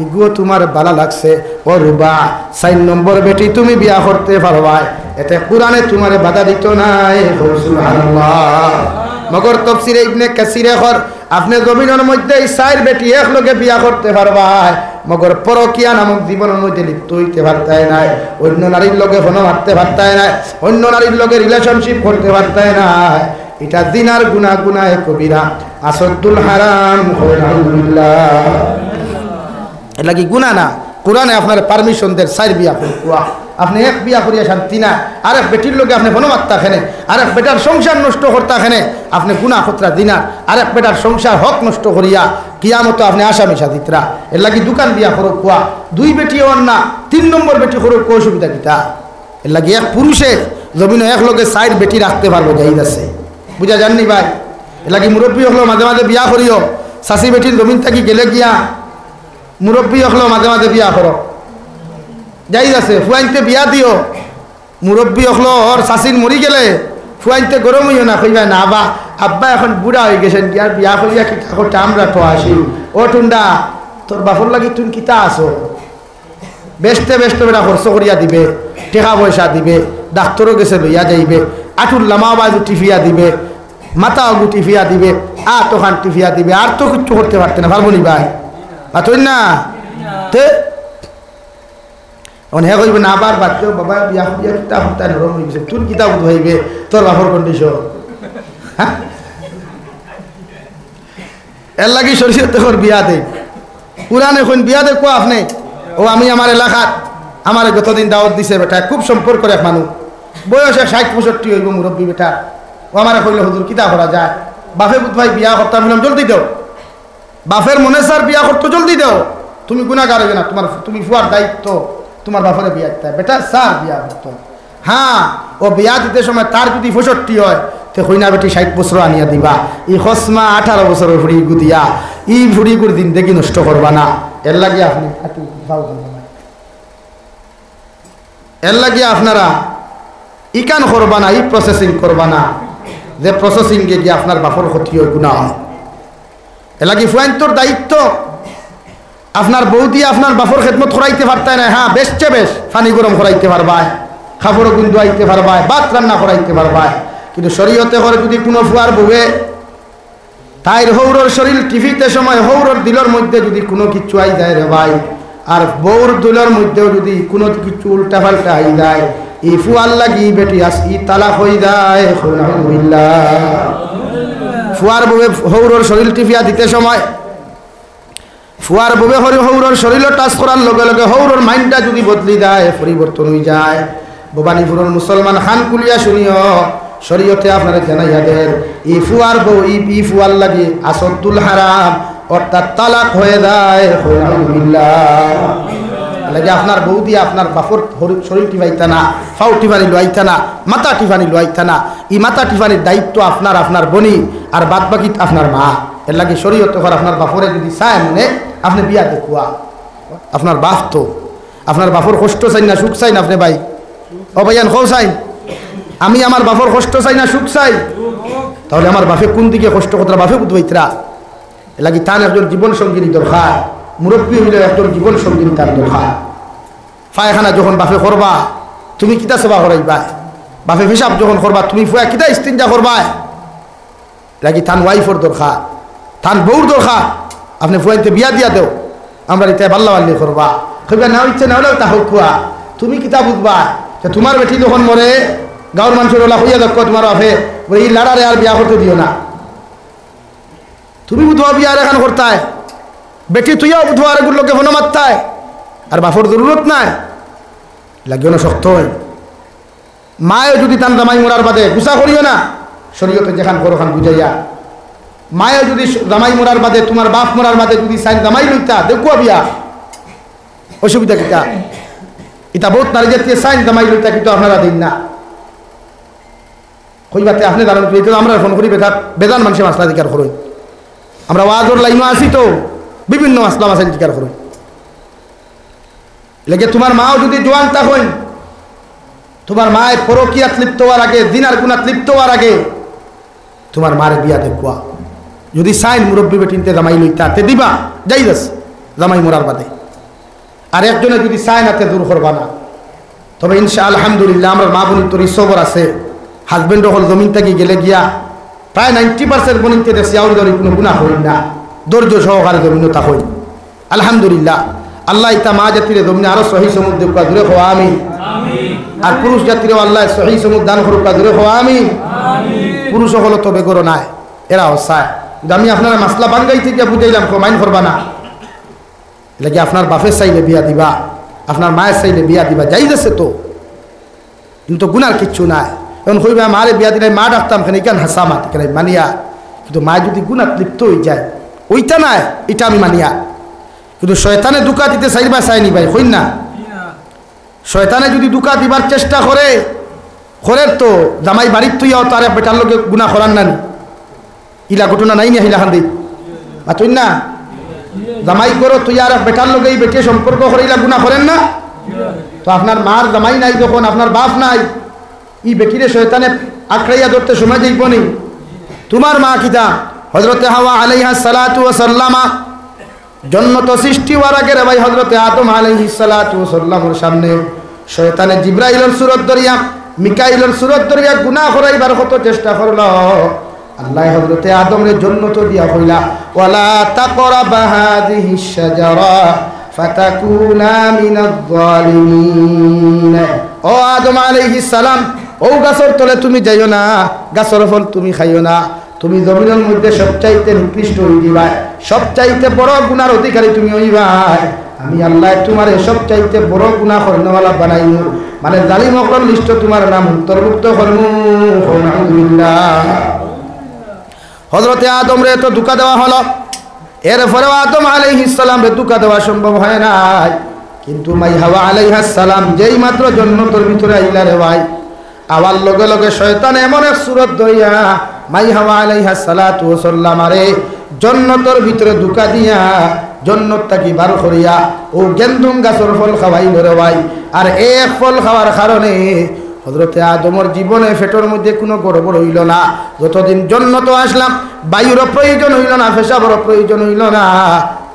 ইগুও তোমার ভালো লাগছে ও রুবা 4 নম্বর বেটি তুমি বিয়া করতে পারবা। এতে কোরআনে তোমারে বাধা দিত নাই। সুবহানাল্লাহ। মগর তাফসীরে ইবনে কাসিরে কর আপনি জমিনের মধ্যে 4 বেটি একলগে বিয়া করতে পারবা মগর পরকিয়া নামক জীবনের মধ্যে লিপ্ত হইতে পারতাই নাই অন্য নারীর লগে ফোন মারতে পারতাই নাই অন্য নারীর লগে রিলেশনশিপ করতে পারতাই নাই। এটা জিনার গুনাহ গুনাহে কবিরা আসদ্দুল হারাম। আলহামদুলিল্লাহ। এটা কি গুনাহ না? কোরআনে আপনার পারমিশন দেয় 4 বিয়া করবা আপনি এক বিয়া করিয়া শান্তি না আরেক বেটির লোকে আপনি ফোন মারতা খেনে আরেক বেটার সংসার নষ্ট করতা খেনে আপনি গুনাহ খতরা দিনার আরেক বেটার সংসার হক নষ্ট করিয়া কিয়ামত আপনি আসামি সাদিতরা এর লাগি দোকান বিয়া করো কুয়া 2 বেটি ওর না 3 নম্বর বেটি করো কো সুবিধা কিতা এর লাগি এক পুরুষে জমিনে এক লোকে 4 বেটি রাখতে পারবো জায়েজ আছে বুঝা জাননি ভাই। এর লাগি মুরব্বী হলো মাঝে মাঝে বিয়া করিও শাশি বেটির জমিন থাকি গেলে গিয়া মুরব্বী হলো মাঝে মাঝে বিয়া করো জায়েজ আছে ফুয়াইতে বিয়া দিও মুরব্বী হলো ওর শাসিন মরি গেলে ফুয়াইতে গরম হইও না, কইবা না বা আব্বা এখন বুড়া হয়ে গেছেন কি আর বিয়া করিয়া কি করতে আমরা তো আসি। ও টুন্ডা তোর বাপর লাগি তুই কিতা আসো, বেচতে বেচতে বেটা খরচ করিয়া দিবে, টাকা পয়সা দিবে, ডাক্তারও গেছে লইয়া যাইবে, আঠুর লামা বাজু টিফিয়া দিবে, মাথা অগু টিফিয়া দিবে, তোখান টিফিয়া দিবে, আর তো কিচ্ছু করতে পারতে না, পারবো নি ভাই তুই না তে হে কইবে না আবার বাচ্চাও বাবা বিয়া করিয়া কিতা হত্যা নরম হয়ে গেছে, তোর কিতা বুধ হইবে তোর বাপর কন্ডিশন। হ্যাঁ এর লাগি শরীর তোর বিয়া দেয় পুরান এখন বিয়া দেখো আপনি। ও আমি আমার এলাকাত আমার গতদিন দাওয়াত দিছে বেটা, খুব সম্পর্ক এক মানুষ, বয়সে 60-65 হইব মুরব্বী বেটা। ও আমার কইলে হুজুর কিতা করা যায়, বাপে বুধ ভাই বিয়া করতাম, জলদি দাও, বাপের মনে স্যার বিয়া করতো জলদি দাও, তুমি গুণাগার হইবে না, তুমি ফুয়ার দায়িত্ব তোমার বাপরে বিয়া দিতে বেটা স্যার বিয়া করতো। হ্যাঁ ও বিয়া দিতে সময় তার যদি 65 হয় তে কইনা বেটি 60 বছর আনিয়া দিবা, ই খসমা 18 বছরের ফুড়ি গুদিয়া ই ফুড়ি গুড় দিন দেখি নষ্ট করবা না। এর লাগিয়ে আপনি এর লাগিয়ে আপনারা ইকান করবা না, ই প্রসেসিং করবা না, যে প্রসেসিংয়ে গিয়ে আপনার বাপর ক্ষতি হয়, গুণা হয়। এর লাগি ফুয়াইন্তর দায়িত্ব আপনার বউ দিয়ে আপনার বাপর খেদমত করাইতে পারতায় না। হ্যাঁ বেশছে বেশ পানি গরম করাইতে পারবায়, খাবারও গুন্দু আইতে পারবায়, ভাত রান্না করাইতে পারবায়, কিন্তু শরীয়তে করে যদি কোনো ফুয়ার বউয়ে তাইর হৌরর শরীর টিভিতে সময় হৌরর দিলর মধ্যে যদি কোনো কিছু আই যায় রে ভাই, আর বউর দিলর মধ্যেও যদি কোনো কিছু উল্টা পাল্টা আই যায়, ই ফুয়ার লাগি বেটি ই তালাক হয়ে যায়। ফুয়ার বউয়ে হৌরর শরীর টিভিয়া দিতে সময় ফুয়ার বউয়ে হৌরর শরীর টাচ করার লগে লগে হৌরর মাইন্ডটা যদি বদলি যায়, পরিবর্তন হয়ে যায়। ভবানীপুরের মুসলমান খান কুলিয়া শুনিও শরীয়তে আপনারা জানাইয়া দেন ই ফুয়ার বউ ই ফুয়ার লাগি আসদ্দুল হারাম অর্থাৎ তালাক হয়ে যায়। লাগে আপনার বউ দিয়ে আপনার বাপর শরীর টিপাইতা না, ফাউ টিফানি লোয়াইতা না, মাথা টিফানি লোয়াইতা না, ই মাথা টিফানির দায়িত্ব আপনার আপনার বনি আর বাদ বাকি আপনার মা। এর লাগে শরীয়তে করে আপনার বাপরে যদি চায় মনে আপনি বিয়া দেখুয়া, আপনার বাপ তো আপনার বাপর কষ্ট চাই না সুখ চাই না আপনি ভাই অবাইয়ান খৌ চাই, আমি আমার বাপর কষ্ট চাই না সুখ চাই, তাহলে আমার বাপে কোন দিকে কষ্ট কথা বাপে বুধবাইতরা। এ লাগি তার একজন জীবন সঙ্গিনী দরকার, মুরব্বী হইলে একজন জীবন সঙ্গিনী তার দরকার। পায়খানা যখন বাপে করবা তুমি কিতা সেবা করাইবা, বাপে হিসাব যখন করবা তুমি ফুয়া কিতা ইস্তিনজা করবা, লাগি তান ওয়াইফর দরকার, তান বউর দরকার। আপনি ফুয়াইতে বিয়া দিয়া দেও, আমরা ইতে বাল্লা বাল্লি করবা, কইবা না ইচ্ছে না হলেও তা হোক কুয়া, তুমি কিতা বুঝবা যে তোমার বেটি যখন মরে গাঁর মানুষের ওলা হইয়া দেখো তোমার বাপে বলে এই লাড়ারে আর বিয়া করতে দিও না, তুমি বুধবা বিয়া এখান করতায় বেটি তুইও বুধবা আরেগুর লোকে ফোন মারতায়, আর বাপর জরুরত নাই, লাগিও না শক্ত হয়। মায়ে যদি তান জামাই মরার বাদে গুসা করিও না, শরীয়তে যেখান করো খান বুঝাইয়া। মায়ে যদি জামাই মরার বাদে তোমার বাপ মরার বাদে যদি সাইন জামাই লইতা দেখুয়া বিয়া, অসুবিধা কিতা? এটা বহুত নারী জাতীয় সাইন জামাই লইতা কিন্তু আপনারা দিন না কইবাতে আপনি জানেন আমরা ফোন করি বেদান মানুষের মাসলা অধিকার করুন, আমরা ওয়াজর লাইনও আসি তো বিভিন্ন মাসলা মাসাইল অধিকার করুন। লেগে তোমার মাও যদি জোয়ান তা হইন, তোমার মায়ের পরকিয়াত লিপ্ত হওয়ার আগে দিনার গুণাত লিপ্ত হওয়ার আগে তোমার মার বিয়া দেখুয়া, যদি সাইন মুরব্বী বেটিনতে জামাই লইতা তে দিবা যাই যাস জামাই মরার বাদে, আর একজনে যদি সাইন হাতে দূর করবা না। তবে ইনশা আলহামদুলিল্লাহ আমরা মা বোনির তোর সবর আছে, হাজবেন্ড হল জমিন থেকে গেলে গিয়া প্রায় 90% বনিতে দেখছি আউরি দরি কোনো গুণা হইল না, ধৈর্য সহকারে জমিনতা হই আলহামদুলিল্লাহ। আল্লাহ ইতা মা জাতির জমিনে আরো সহি সমুদ্র দূরে হওয়া আমি, আর পুরুষ জাতির আল্লাহ সহি সমুদ্র দান করুক দূরে হওয়া আমি। পুরুষ হলো তো বেগরো নাই, এরা চায় আমি আপনারা মাসলা বাঙ্গাই থেকে বুঝাইলাম মাইন করবা না, লাগে আপনার বাপের চাইলে বিয়া দিবা, আপনার মায়ের চাইলে বিয়া দিবা যাই যাচ্ছে তো, কিন্তু গুনার কিচ্ছু নাই। এখন কইবা মারে বিয়া দিলে মা ডাকতাম কেন কেন হাসা মাত কেন মানিয়া, কিন্তু মা যদি গুনাত লিপ্ত হয়ে যায় ওইটা নাই এটা আমি মানিয়া, কিন্তু শয়তানে দুকা দিতে চাইবা চাইনি ভাই হইন না, শয়তানে যদি দুকা দিবার চেষ্টা করে তো জামাই বাড়ির তুইয়াও তার বেটার লোকে গুণা করার নানি, ইলা ঘটনা নাই না হিলাখান দিই বা তুই না জামাই করো তুই আর বেটার লোকে বেটে সম্পর্ক করে ইলা গুণা করেন না, তো আপনার মার জামাই নাই, যখন আপনার বাপ নাই, ই বেকিরে শয়তানে আঁকড়াইয়া ধরতে সময় যাইব নি? তোমার মা কিতা হযরতে হাওয়া আলাইহা সালাতু ওয়া সাল্লামা জন্নত সৃষ্টি হওয়ার আগে রে ভাই হযরতে আদম আলাইহিস সালাতু ওয়া সাল্লামের সামনে শয়তানে জিবরাইলের সুরত ধরিয়া, মিকাইলের সুরত ধরিয়া গুনাহ করাইবার কত চেষ্টা করলো। আল্লাহ হযরতে আদমরে জান্নাত দিয়া কইলা, ওয়ালা তাকরাবা হাযিহিশ শাজারা ফাতাকুনা মিনাজ জালিমিন। ও আদম আলাইহিস সালাম, ও গাছের তলে তুমি যাইও না, গাছের ফল তুমি খাইও না, তুমি জমিনের মধ্যে সবচাইতে নিকৃষ্ট হই দিবা, সবচাইতে বড় গুনার অধিকারী তুমি হইবা। আমি আল্লাহ তোমারে সবচাইতে বড় গুনাহ করনেওয়ালা বানাইমু, মানে জালিম অকল লিস্ট তোমার নাম অন্তর্ভুক্ত করমু। আলহামদুলিল্লাহ। হযরতে আদম রে তো ধোঁকা দেওয়া হলো, এরপরেও আদম আলাইহিস সালাম রে ধোঁকা দেওয়া সম্ভব হয় নাই। কিন্তু মাই হাওয়া আলাইহিস সালাম যেই মাত্র জান্নাতের ভিতরে আইলা রে ভাই, আওয়ার লগে লগে শয়তান এমন এক সুরত ধরিয়া মাই হাওয়া আলাইহিস সালাতু ওয়া সাল্লাম আরে জান্নাতের ভিতরে ধোঁকা দিয়া জান্নাত থেকে বার করিয়া ও গেন্দুম গাছের ফল খাওয়াইল রে ভাই। আর এক ফল খাওয়ার কারণে হযরতে আদমের জীবনে পেটের মধ্যে কোনো গড়বড় হইল না। যতদিন জান্নাত আসলাম, বায়ুরও প্রয়োজন হইল না, পেশাবেরও প্রয়োজন হইল না,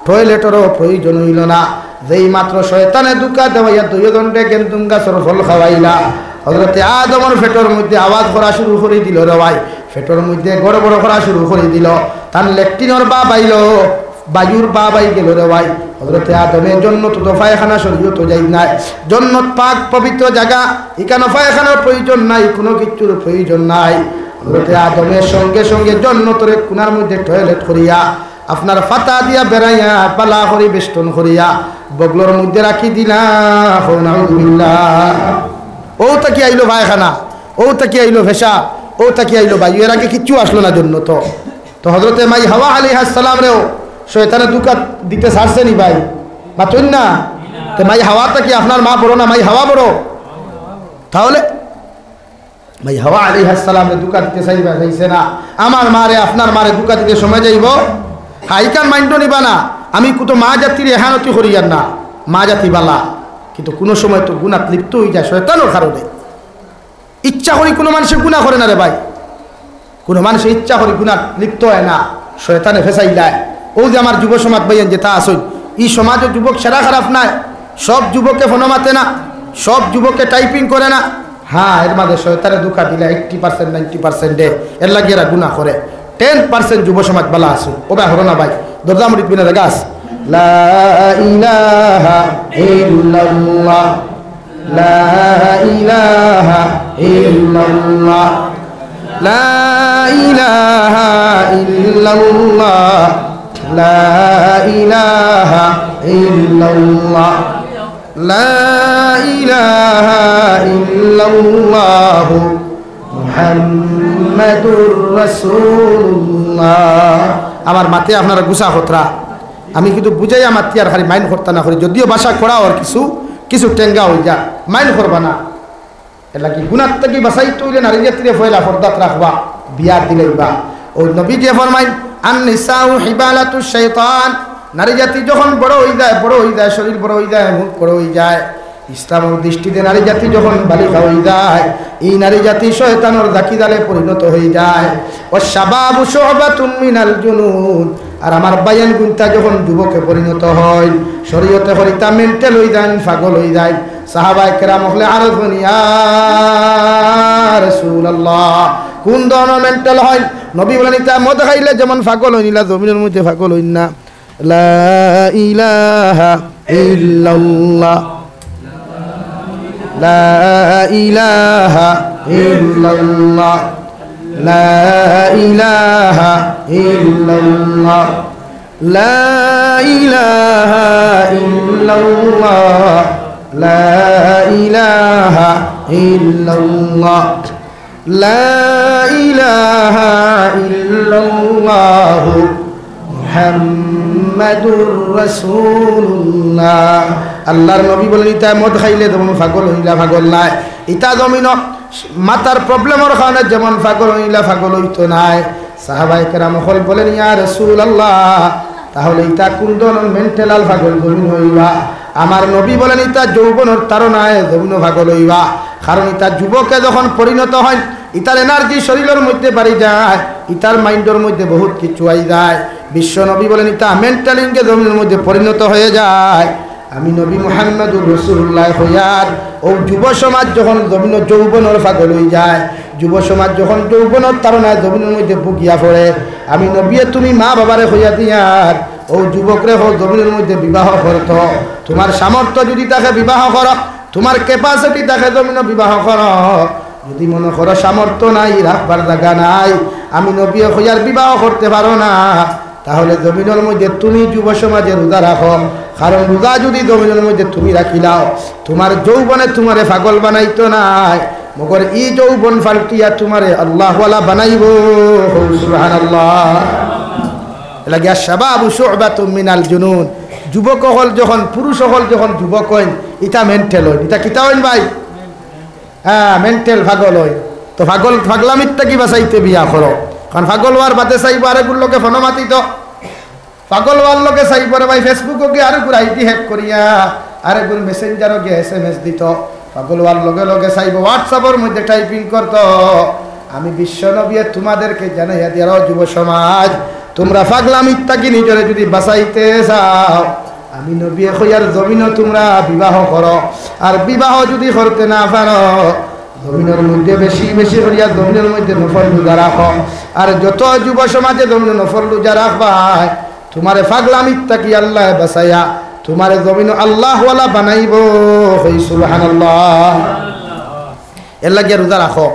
টয়লেটেরও প্রয়োজন হইল না। যেই মাত্র শয়তানে ধোঁকা দেওয়াইয়া দুইজনকে গেন্দুম গাছের ফল খাওয়াইলা, হযরতে আদমের পেটের মধ্যে আওয়াজ করা শুরু করে দিল রে ভাই, পেটের মধ্যে গড়বড় করা শুরু করে দিল। তার লেট্রিনের বা বাইল, বায়ুর বা বাই গেল রে ভাই। হযরতে আদমের জন্য তো পায়খানা শরীয়ত যাই নাই, জান্নাত পাক পবিত্র জায়গা, এখানে পায়খানার প্রয়োজন নাই, কোনো কিছুর প্রয়োজন নাই। হযরতে আদমের সঙ্গে সঙ্গে জান্নাতের কোণার মধ্যে টয়লেট করিয়া আপনার ফাতা দিয়া বেড়াইয়া পালা করি বেষ্টন করিয়া বগলোর মধ্যে রাখি দিলা। আলহামদুলিল্লাহ। ও তাকি আইলো পায়খানা, ও তাকি আইলো ভেসা, ও তাকি আইলো বায়ু, এর আগে কিচ্ছু আসলো না জান্নাত। তো হযরতে মাই হাওয়া আলাইহিস সালাম রেও শয়তানে ধোঁকা দিতে ছাড়ছে নি ভাই? মাতুন না। তো মাই হাওয়াটা কি আপনার মা বড় না মাই হাওয়া বড়? তাহলে মাই হাওয়া আলাইহিস সালাম রে ধোঁকা দিতে চাইছে না। আমার মারে আপনার মারে ধোঁকা দিতে সময় যাইব? হাইকান মাইন্ড নিবা না। আমি কত মা জাতির এহানতি করিয়ার না, মা জাতি বালা, কিন্তু কোনো সময় তো গুনাহ লিপ্ত হয়ে যায় শয়তানের কারণে। ইচ্ছা করি কোনো মানুষের গুনাহ করে না রে ভাই, কোনো মানুষের ইচ্ছা করি গুনাহ লিপ্ত হয় না, শয়তানে ফেসাই দেয়। ও যে আমার যুব সমাজ ভাইয়ের যেটা আসুন, এই সমাজের যুবক সেরা খারাপ নাই, সব যুবককে ফোন মাতে না, সব যুবককে টাইপিং করে না। হ্যাঁ, এর মাঝে শয়তানে ধোঁকা দিলে 80% 90% এর লাগে এরা গুনাহ করে, 10% যুব সমাজ বালা আসুন। ও ভাই হলো না ভাই, দরজা মুড়ি বিনা গাছ। লা ইলাহা ইল্লাল্লাহ, লা ইলাহা ইল্লাল্লাহ, লা ইলাহা ইল্লাল্লাহ, লা ইলাহা ইল্লাল্লাহ, লা ইলাহা ইল্লাল্লাহ মুহাম্মাদুর রাসূলুল্লাহ। আমার মাতে আপনারা গুছা হতরা, আমি কিন্তু বুঝাই আমার তিয়ার খালি মাইন্ড করতে না করি, যদিও বাসা করা আর কিছু কিছু টেঙ্গা হয়ে যা, মাইন্ড করবা না। এলা কি গুনাহ থেকে বাসাই তৈলে নারী জাতিরে ফয়লা ফরদাত রাখবা, বিয়ার দিলেইবা। ও নবী যে ফরমাইন আন নিসাউ হিবালাতুশ শাইতান, নারী জাতি যখন বড় হয়ে যায়, বড় হয়ে যায়, শরীর বড় হয়ে যায়, মুখ বড় হয়ে যায়, ইসলামের দৃষ্টিতে নারী জাতি যখন বালিকা হয়ে যায়, এই নারী জাতি শয়তানের দাকিদালে পরিণত হয়ে যায়। ও শাবাবু শুবাতুম মিনাল জুনুন, আর আমার বায়ান গুনতা যখন যুবকে পরিণত হয়, শরীয়তে হরিতা মেন্টাল হয়ে যায়, পাগল হয়ে যায়। সাহাবায়ে কেরাম হলে আরো ইয়া রাসূলুল্লাহ, কোন ধরনের মেন্টাল হয়? নবী বলেন তা মদ খাইলে যেমন পাগল হইলা, জমিনের মধ্যে পাগল হইন না। লা ইলাহা ইল্লাল্লাহ, লা ইলাহা ইল্লাল্লাহ, লা ইলাহা ইল্লাল্লাহ, লা ইলাহা ইল্লাল্লাহ, লা ইলাহা ইল্লাল্লাহ, লা ইলাহা ইল্লাল্লাহ মুহাম্মাদুর রাসূলুল্লাহ। আল্লাহর নবী বলেন ইতা মদ খাইলে যেমন পাগল হইলা পাগল নাই, ইতা জমিন মাথার প্রবলেমের কারণে যেমন পাগল হইলা পাগল হইতো নাই। সাহাবায়ে কেরাম বলেন ইয়া রাসূলুল্লাহ, তাহলে ইতা কোন ধরনের মেন্টাল পাগল জমিন হইবা? আমার নবী বলেন ইতা যৌবনের তারনায় যৌবন ভাগল হইবা কারণ ইতা যুবকে যখন পরিণত হয় ইতার এনার্জি শরীরের মধ্যে বাড়ি যায় ইতার মাইন্ডের মধ্যে বহুত কিছু আই যায় বিশ্ব নবী বলেন ইতা মেন্টালিংকে যৌবনের মধ্যে পরিণত হয়ে যায় আমি নবী মুহাম্মদুর রাসূলুল্লাহ হইয়ার ও যুব সমাজ যখন যৌবনের পাগল হয়ে যায় যুব সমাজ যখন যৌবনের তারনায় যৌবনের মধ্যে ভুগিয়া পড়ে আমি নবী তুমি মা বাবারে হইয়া দিয়ার ও যুবকরে হোক জমিনের মধ্যে বিবাহ করত তোমার সামর্থ্য যদি তাকে বিবাহ কর তোমার ক্যাপাসিটি তাকে জমিন বিবাহ কর যদি মনে করো সামর্থ্য নাই রাখবার জায়গা নাই আমি নবী হইয়ার বিবাহ করতে পারো না তাহলে জমিনের মধ্যে তুমি যুব সমাজে রোজা রাখো কারণ রোজা যদি জমিনের মধ্যে তুমি রাখিলাও তোমার যৌবনে তোমারে পাগল বানাইতো নাই মগর ই যৌবন ফালতুয়া তোমারে আল্লাহওয়ালা বানাইব সুবহানাল্লাহ লাগে শাবাবু শু'বাতুম মিনাল জুনুন যুবক হল যখন পুরুষ হল যখন যুবক হইন ইটা মেন্টাল হইন ইটা কিতা হইন ভাই হ্যাঁ মেন্টাল পাগল হইন তো পাগলামিতটা কি বাঁচাইতে বিয়া করো কারণ পাগল হওয়ার বাদে চাইব আরেকগুলো লোকে ফোন মাতিত পাগল হওয়ার লোকে চাইব রে ভাই ফেসবুকে গিয়ে আরেকগুলো আইডি হ্যাক করিয়া আরেকগুলো মেসেঞ্জারও গিয়ে SMS দিত পাগল হওয়ার লগে লগে চাইব হোয়াটসঅ্যাপের মধ্যে টাইপিং করতো আমি বিশ্ব নবী তোমাদেরকে জানাইয়া দিয়ার যুব সমাজ তোমরা পাগলামিত্তাকে নিজরে যদি বাঁচাইতে চাও আমি নবী হইয়ার জমিনও তোমরা বিবাহ করো আর বিবাহ যদি করতে না পারো জমিনের মধ্যে বেশি বেশি করিয়া জমিনের মধ্যে নফল রোজা রাখো আর যত যুব সমাজে জমিনে নফল রোজা রাখবাই তোমারে পাগলামিত্তাকে আল্লাহ বাঁচাইয়া তোমারে জমিন আল্লাহওয়ালা বানাইব সুবহানাল্লাহ এর লাগিয়া রোজা রাখো।